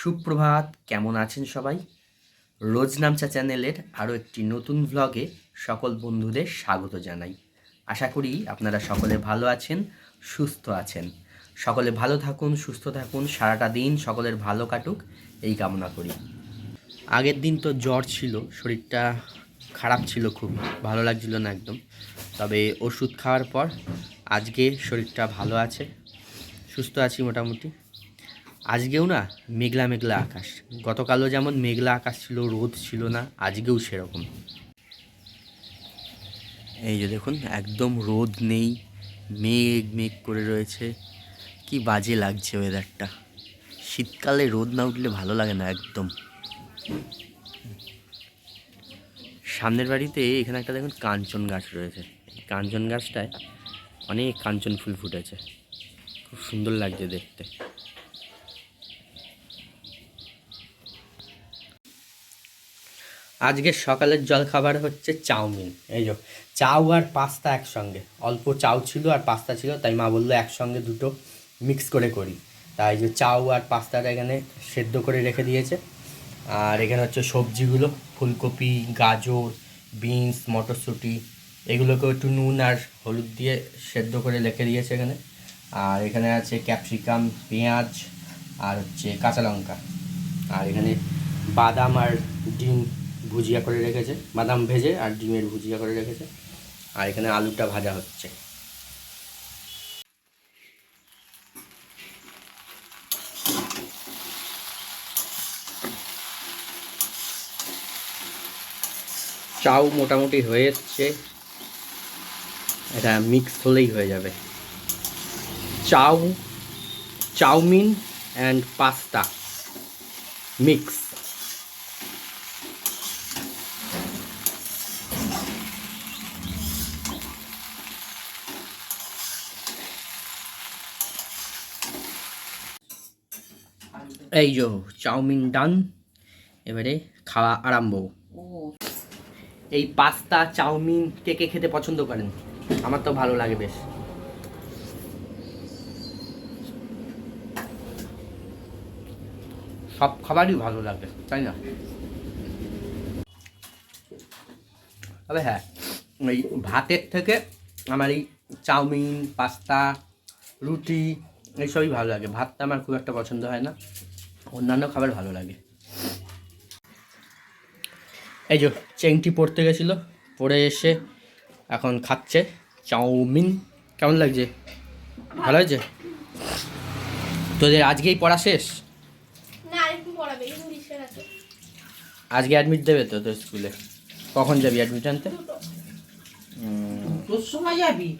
সুপ্রভাত, কেমন আছেন সবাই? রোজ নামচা চ্যানেলের আরও একটি নতুন ভ্লগে সকল বন্ধুদের স্বাগত জানাই। আশা করি আপনারা সকলে ভালো আছেন, সুস্থ আছেন। সকলে ভালো থাকুন, সুস্থ থাকুন, সারাটা দিন সকলের ভালো কাটুক এই কামনা করি। আগের দিন তো জ্বর ছিল, শরীরটা খারাপ ছিল, খুব ভালো লাগছিল না একদম। তবে ওষুধ খাওয়ার পর আজকে শরীরটা ভালো আছে, সুস্থ আছি মোটামুটি। আজকেও না মেঘলা মেঘলা আকাশ, গতকালও যেমন মেঘলা আকাশ ছিল, রোদ ছিল না, আজকেও সেরকম। এই যে দেখুন, একদম রোদ নেই, মেঘ মেঘ করে রয়েছে। কি বাজে লাগছে ওয়েদারটা। শীতকালে রোদ না উঠলে ভালো লাগে না একদম। সামনের বাড়িতে এখানে একটা দেখুন কাঞ্চন গাছ রয়েছে। এই কাঞ্চন গাছটায় অনেক কাঞ্চন ফুল ফুটেছে, খুব সুন্দর লাগছে দেখতে। আজকের সকালের জলখাবার হচ্ছে চাউমিন। এই যে চাউ আর পাস্তা একসঙ্গে, অল্প চাউ ছিল আর পাস্তা ছিল, তাই মা বললো একসঙ্গে দুটো মিক্স করে করি। তাই যে চাউ আর পাস্তাটা এখানে সেদ্ধ করে রেখে দিয়েছে। আর এখানে হচ্ছে সবজিগুলো, ফুলকপি, গাজর, বিনস, মটরশুঁটি, এগুলোকেও একটু নুন আর হলুদ দিয়ে সেদ্ধ করে রেখে দিয়েছে এখানে। আর এখানে আছে ক্যাপসিকাম, পেঁয়াজ আর হচ্ছে কাঁচা লঙ্কা। আর এখানে বাদাম আর ডিম ভুজিয়া করে রেখেছে, বাদাম ভেজে আর ডিমের ভুজিয়া করে রেখেছে। আর এখানে আলুটা ভাজা হচ্ছে। চাউ মোটামুটি হয়ে যাচ্ছে, এটা মিক্স হলেই হয়ে যাবে। Chow mein and pasta mix. এই যে চাউমিন ডান, এবারে খাওয়া আরম্ভ। এই পাস্তা চাউমিন কে কে খেতে পছন্দ করেন? আমার তো ভালো লাগে বেশ। সব খাবারই ভালো লাগে, তাই না? তবে হ্যাঁ, এই ভাতের থেকে আমার এই চাউমিন, পাস্তা, রুটি এইসবই ভালো লাগে। ভাতটা আমার খুব একটা পছন্দ হয় না, অন্যান্য খাবার ভালো লাগে। এই যে চেংটি পড়তে গেছিলো, পড়ে এসে এখন খাচ্ছে চাউমিন। কেমন লাগছে? ভালো হয়েছে? তোদের আজকেই পড়া শেষ? আজকে অ্যাডমিট দেবে তো তোর স্কুলে? কখন যাবি অ্যাডমিট আনতে? তোর সময় যাবি?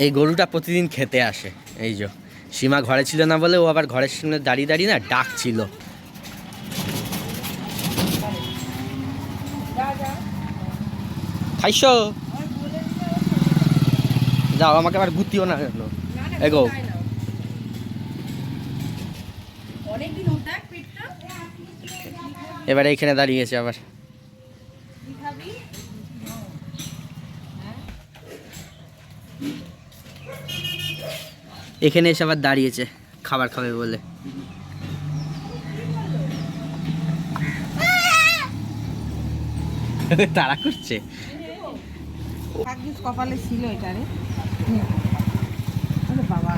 এই গরুটা প্রতিদিন খেতে আসে। এই যে সীমা ঘরে ছিল না বলে ও আবার ঘরের সামনে দাঁড়িয়ে দাঁড়িয়ে না ডাকছিল। খাইছো? যাও, আমাকে আবার গুতিও না কেন। এগো, এবারে এইখানে দাঁড়িয়েছে আবার। এখানে এসে আবার দাঁড়িয়েছে খাবার খাবে বলে। তারা করছে। কপালে ছিল এটা রে বাবা।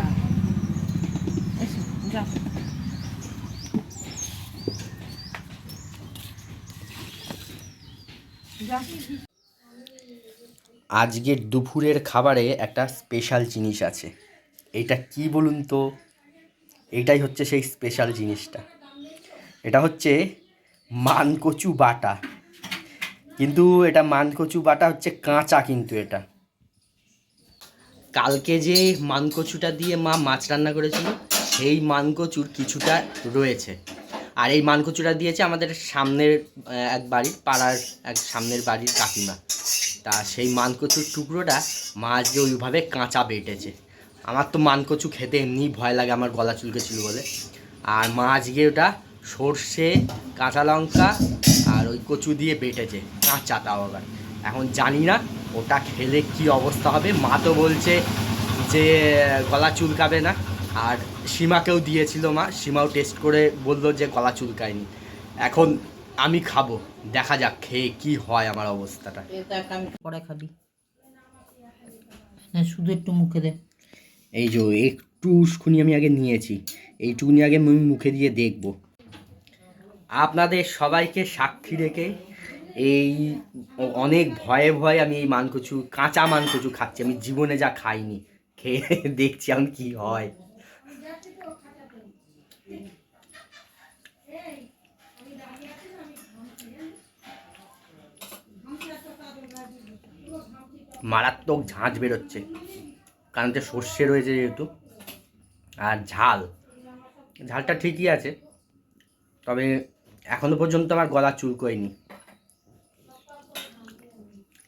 আজকের দুপুরের খাবারে একটা স্পেশাল জিনিস আছে। এইটা কি বলুন তো? এইটাই হচ্ছে সেই স্পেশাল জিনিসটা। এটা হচ্ছে মানকচু বাটা। কিন্তু এটা মানকচু বাটা হচ্ছে কাঁচা, কিন্তু এটা কালকে যে মানকচুটা দিয়ে মা মাছ রান্না করেছিল সেই মানকচুর কিছুটা রয়েছে। আর এই মানকচুটা দিয়েছে আমাদের সামনের এক বাড়ির, পাড়ার এক সামনের বাড়ির কাকিমা। তা সেই মানকচুর টুকরোটা মা আজকে ওইভাবে কাঁচা বেটেছে। আমার তো মানকচু খেতে এমনি ভয় লাগে, আমার গলা চুলকেছিল বলে। আর মা আজকে ওটা সর্ষে, কাঁচা লঙ্কা আর ওই কচু দিয়ে বেটেছে, কাঁচা তাও আবার। এখন জানি না ওটা খেলে কি অবস্থা হবে। মা তো বলছে যে গলা চুলকাবে না, আর সীমাকেও দিয়েছিল মা, সীমাও টেস্ট করে বললো যে গলা চুলকায়নি। এখন আমি খাবো, দেখা যাক খেয়ে কি হয় আমার অবস্থাটা। পরে খাবি না, শুধু একটু মুখে দে। এই যে একটু উস্কুনি আমি আগে নিয়েছি, এইটুকুনি আগে আমি মুখে দিয়ে দেখব। আপনাদের সবাইকে সাক্ষী রেখে এই অনেক ভয়ে ভয়ে আমি এই মানকচু, কাঁচা মানকচু খাচ্ছি। আমি জীবনে যা খাইনি, খেয়ে দেখছি আমি কি হয়। মারাত্মক ঝাঁঝ বেরোচ্ছে, কারণ তো সর্ষে রয়েছে যেহেতু, আর ঝালটা ঠিকই আছে, তবে এখনো পর্যন্ত আমার গলা চুলকোয়নি।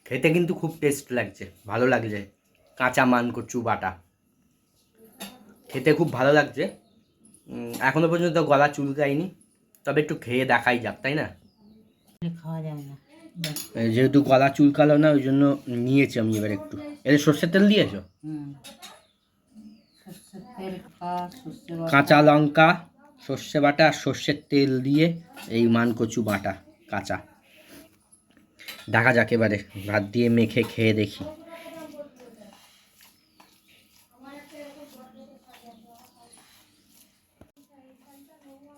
খেতে কিন্তু খুব টেস্ট লাগছে, ভালো লাগছে। কাঁচা মানকচু বাটা খেতে খুব ভালো লাগছে। এখনো পর্যন্ত গলা চুলকায়নি, তবে একটু খেয়ে দেখাই যাক, তাই না? খাওয়া যাবে না, যেহেতু গলা চুলকালো না, ওই জন্য নিয়েছি আমি এবার একটু। এর সর্ষের তেল দিয়েছো? সর্ষের তেল খা, সর্ষে কাঁচা লঙ্কা, সর্ষে বাটা আর সর্ষের তেল দিয়ে এই মানকচু বাটা কাঁচা। দেখা যাক এবারে ভাত দিয়ে মেখে খেয়ে দেখি।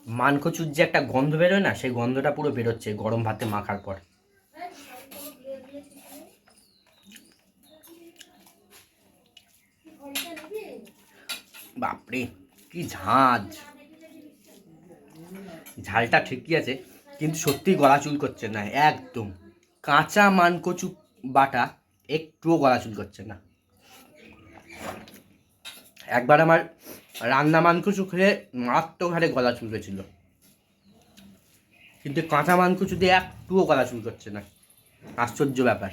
মানকচুর যে একটা গন্ধ বেরোয় না, সেই গন্ধটা পুরো বেরোচ্ছে গরম ভাতে মাখার পর। বাপরে কি ঝালটা ঠিকই আছে, কিন্তু সত্যিই গলা চুল করছে না একদম। কাঁচা মানকচু বাটা একটুও গলা চুল করছে না। একবার আমার রান্না মানকচু খেয়ে মারাত্মক হারে গলা চুলকেছিল, কিন্তু কাঁচা মানকচু দিয়ে একটুও গলা চুল করছে না। আশ্চর্য ব্যাপার।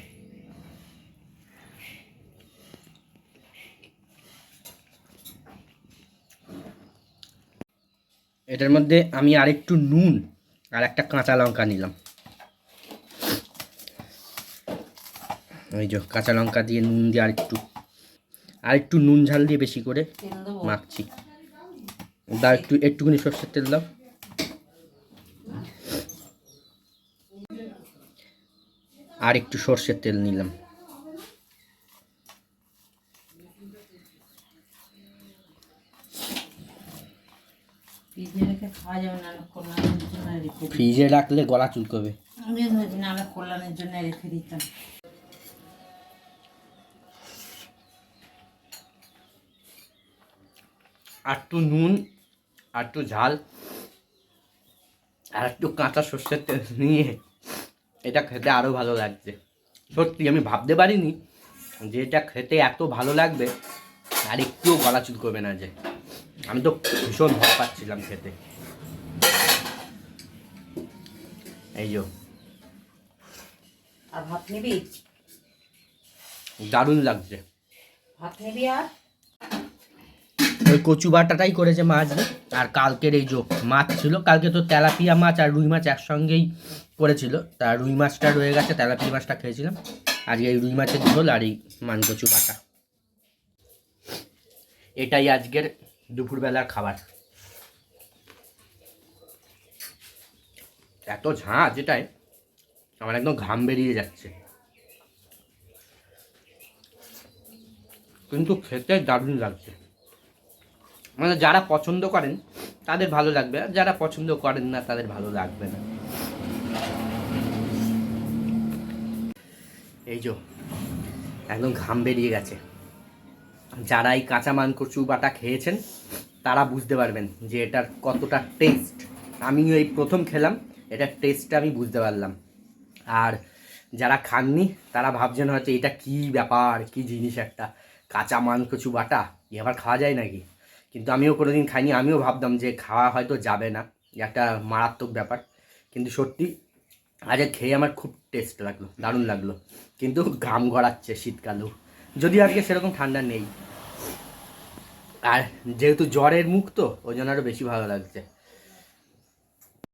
এটার মধ্যে আমি আরেকটু নুন আর একটা কাঁচা লঙ্কা নিলাম। ওই যে কাঁচা লঙ্কা দিয়ে নুন দিয়ে আরেকটু নুন ঝাল দিয়ে বেশি করে মাখছি। দাও একটুখানি সর্ষের তেল দাও। আর একটু সর্ষের তেল নিলাম। ফ্রিজে রাখলে গলা চুলকবে। কল্যাণের জন্য রেখে দিতাম। আর একটু নুন, আর একটু ঝাল, আর একটু কাঁচা সর্ষের তেল নিয়ে এটা খেতে আরও ভালো লাগছে। সত্যি আমি ভাবতে পারিনি যে এটা খেতে এত ভালো লাগবে, আর একটুও গলা চুলকবে না। যে আমি তো ভীষণ ভয় পাচ্ছিলাম খেতে। এই যে আর ভাত নিবি? দারুণ লাগছে। ভাত নিবি? আর ওই কচু বাটাটাই করেছে মাছ, আর কালকের এই যে মাছ ছিল, কালকে তো তেলাপিয়া মাছ আর রুই মাছ একসঙ্গেই করেছিল, তা রুই মাছটা রয়ে গেছে, তেলাপিয়া মাছটা খেয়েছিলাম। আর এই রুই মাছের ঝোল আর এই মানকচু বাটা, এটাই আজকের দুপুরবেলার খাবার। এত ঝাঁজ এটাই, আমার একদম ঘাম বেরিয়ে যাচ্ছে, কিন্তু খেতে দারুণ লাগছে। মানে যারা পছন্দ করেন তাদের ভালো লাগবে, আর যারা পছন্দ করেন না তাদের ভালো লাগবে না। এই যে একদম ঘাম বেরিয়ে গেছে। যারা এই কাঁচা মানকচু বাটা খেয়েছেন তারা বুঝতে পারবেন যে এটার কতটা টেস্ট। আমিও এই প্রথম খেলাম, এটার টেস্টটা আমি বুঝতে পারলাম। আর যারা খাননি তারা ভাবছেন হয়তো এটা কী ব্যাপার, কী জিনিস একটা, কাঁচা মানকচু বাটা এবার খাওয়া যায় নাকি। কিন্তু আমিও কোনোদিন খাইনি, আমিও ভাবতাম যে খাওয়া হয়তো যাবে না, একটা মারাত্মক ব্যাপার। কিন্তু সত্যি আজকে খেয়ে আমার খুব টেস্ট লাগলো, দারুণ লাগলো। কিন্তু ঘাম গড়াচ্ছে শীতকালেও, যদিও আজকে সেরকম ঠান্ডা নেই। আর যেহেতু জ্বরের মুখ তো ওই জন্য আরও বেশি ভালো লাগছে।